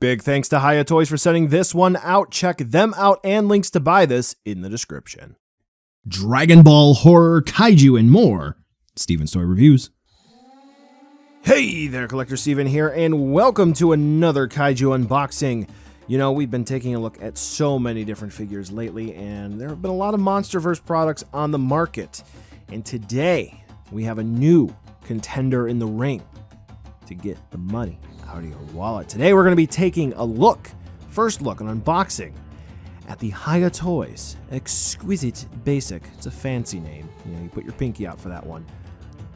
Big thanks to Hiya Toys for sending this one out. Check them out and links to buy this in the description. Dragon Ball, horror, kaiju, and more. Steven's Toy Reviews. Hey there, Collector Steven here, and welcome to another kaiju unboxing. You know, we've been taking a look at so many different figures lately, and there have been a lot of MonsterVerse products on the market. And today, we have a new contender in the ring to get the money out of your wallet. Today, we're going to be taking a first look, an unboxing, at the Hiya Toys Exquisite Basic. It's a fancy name. You know, you put your pinky out for that one.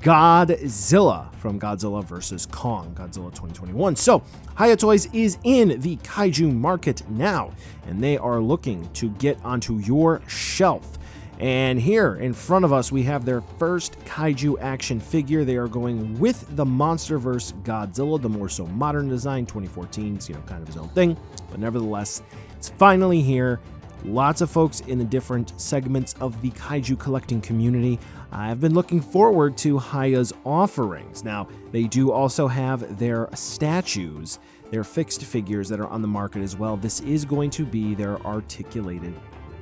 Godzilla from Godzilla vs. Kong, Godzilla 2021. So, Hiya Toys is in the kaiju market now, and they are looking to get onto your shelf. And here in front of us, we have their first kaiju action figure. They are going with the MonsterVerse Godzilla, the more so modern design, 2014. It's, kind of his own thing, but nevertheless, it's finally here. Lots of folks in the different segments of the kaiju collecting community have been looking forward to Hiya's offerings. Now, they do also have their statues, their fixed figures that are on the market as well. This is going to be their articulated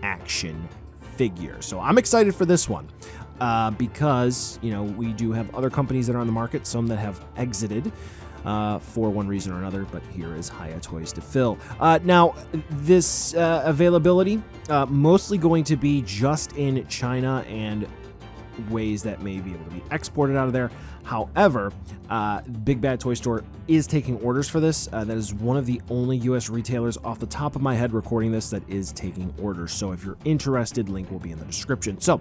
action figure. So I'm excited for this one because, we do have other companies that are on the market, some that have exited for one reason or another, but here is Hiya Toys to fill. Now, this availability, mostly going to be just in China and ways that may be able to be exported out of there. However, BigBadToyStore is taking orders for this. That is one of the only US retailers off the top of my head recording this that is taking orders. So if you're interested, link will be in the description. So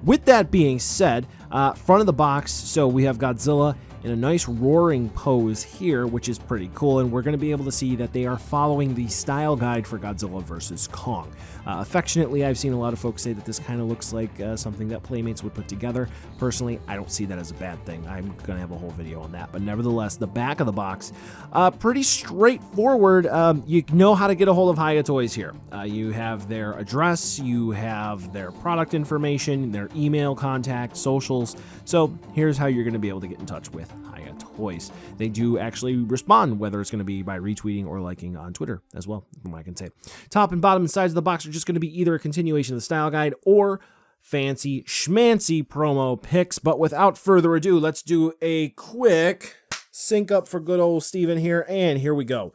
with that being said, front of the box, so we have Godzilla in a nice roaring pose here, which is pretty cool, and we're going to be able to see that they are following the style guide for Godzilla vs. Kong. Affectionately, I've seen a lot of folks say that this kind of looks like something that Playmates would put together. Personally, I don't see that as a bad thing. I'm going to have a whole video on that, but nevertheless, the back of the box, pretty straightforward. You know how to get a hold of Hiya Toys here. You have their address, you have their product information, their email, contact, socials. So here's how you're going to be able to get in touch with Hiya Toys. They do actually respond, whether it's going to be by retweeting or liking on Twitter as well, from what I can say. Top and bottom and sides of the box are just going to be either a continuation of the style guide or fancy schmancy promo picks. But without further ado, let's do a quick sync up for good old Steven here, and here we go.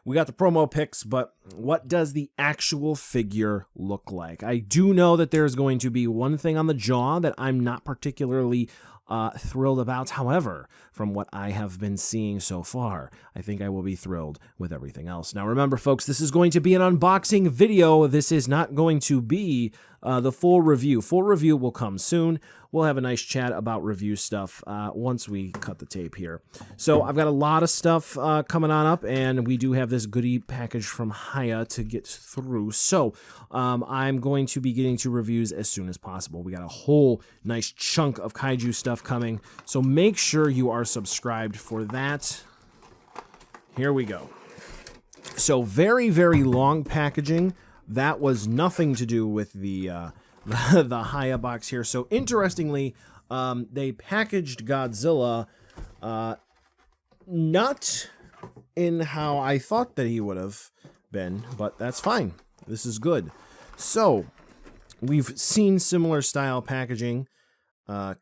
We got the promo picks, but what does the actual figure look like? I do know that there's going to be one thing on the jaw that I'm not particularly thrilled about. However, from what I have been seeing so far, I think I will be thrilled with everything else. Now, remember, folks, this is going to be an unboxing video. This is not going to be the full review. Full review will come soon. We'll have a nice chat about review stuff once we cut the tape here. So I've got a lot of stuff coming on up, and we do have this goodie package from Hiya to get through. So I'm going to be getting to reviews as soon as possible. We got a whole nice chunk of kaiju stuff coming, so make sure you are subscribed for that. Here we go. So very, very long packaging. That was nothing to do with the Hiya box here. So interestingly, they packaged Godzilla not in how I thought that he would have been, but that's fine. This is good. So we've seen similar style packaging,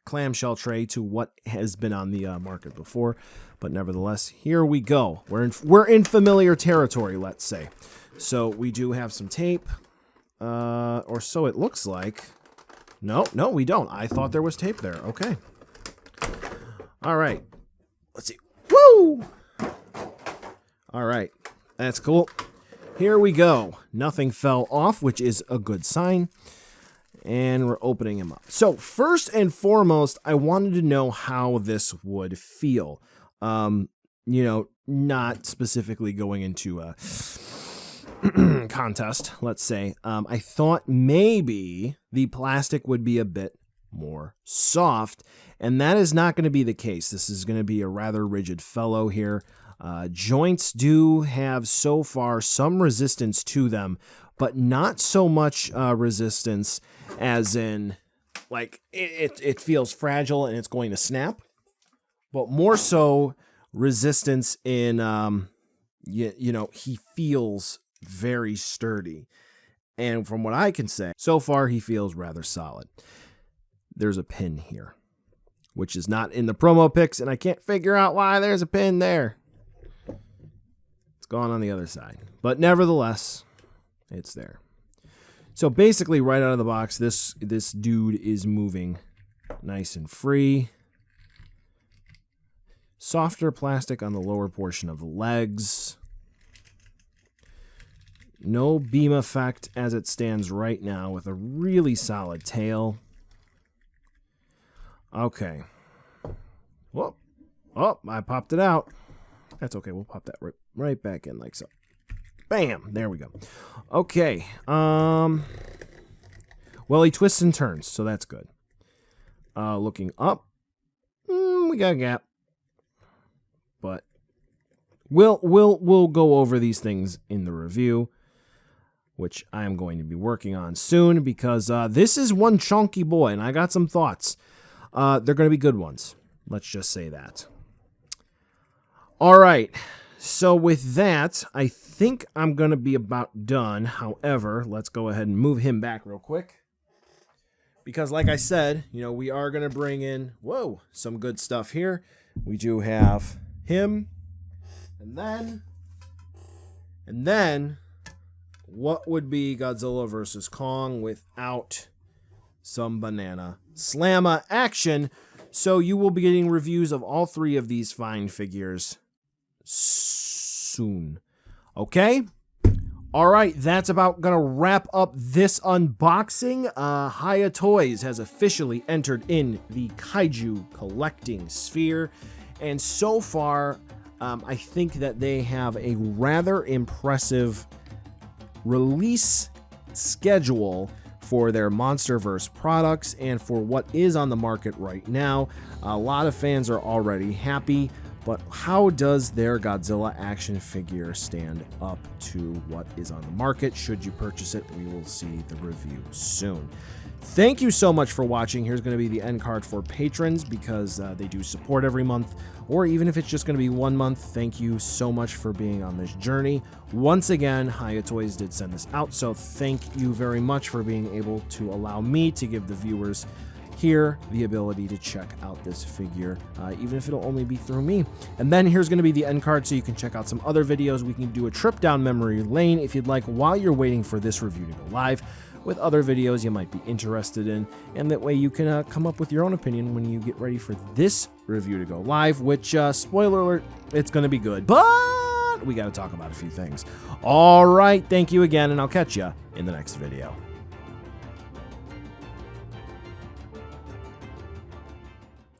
clamshell tray to what has been on the market before, but nevertheless, here we go. We're in familiar territory, let's say. So we do have some tape, or so it looks like. No, we don't. I thought there was tape there. Okay. All right. Let's see. Woo! All right. That's cool. Here we go. Nothing fell off, which is a good sign. And we're opening him up. So first and foremost, I wanted to know how this would feel. Not specifically going into a contest, let's say. I thought maybe the plastic would be a bit more soft, and that is not going to be the case. This is going to be a rather rigid fellow here. Joints do have so far some resistance to them, but not so much resistance as in, like, it feels fragile and it's going to snap, but more so resistance in you know, he feels very sturdy. And from what I can say, so far he feels rather solid. There's a pin here, which is not in the promo pics, and I can't figure out why there's a pin there. It's gone on the other side. But nevertheless, it's there. So basically, right out of the box, this dude is moving nice and free. Softer plastic on the lower portion of the legs. No beam effect as it stands right now, with a really solid tail. Okay. Whoop. Oh, I popped it out. That's okay. We'll pop that right back in like so. Bam. There we go. Okay. Well, he twists and turns, so that's good. Looking up. We got a gap. But we'll go over these things in the review, which I am going to be working on soon, because this is one chunky boy, and I got some thoughts. They're going to be good ones. Let's just say that. All right. So with that, I think I'm going to be about done. However, let's go ahead and move him back real quick. Because like I said, you know, we are going to bring in, some good stuff here. We do have him. And then, what would be Godzilla versus Kong without some banana slamma action? So you will be getting reviews of all three of these fine figures soon. Okay? All right, that's about going to wrap up this unboxing. Hiya Toys has officially entered in the kaiju collecting sphere. And so far, I think that they have a rather impressive release schedule for their MonsterVerse products and for what is on the market right now. A lot of fans are already happy, but how does their Godzilla action figure stand up to what is on the market? Should you purchase it? We will see the review soon. Thank you so much for watching. Here's going to be the end card for patrons, because they do support every month, or even if it's just going to be 1 month. Thank you so much for being on this journey. Once again, Hiya Toys did send this out, so thank you very much for being able to allow me to give the viewers here the ability to check out this figure, even if it'll only be through me. And then here's going to be the end card, so you can check out some other videos. We can do a trip down memory lane if you'd like, while you're waiting for this review to go live, with other videos you might be interested in, and that way you can come up with your own opinion when you get ready for this review to go live, which, spoiler alert, it's going to be good, but we got to talk about a few things. All right, thank you again, and I'll catch you in the next video.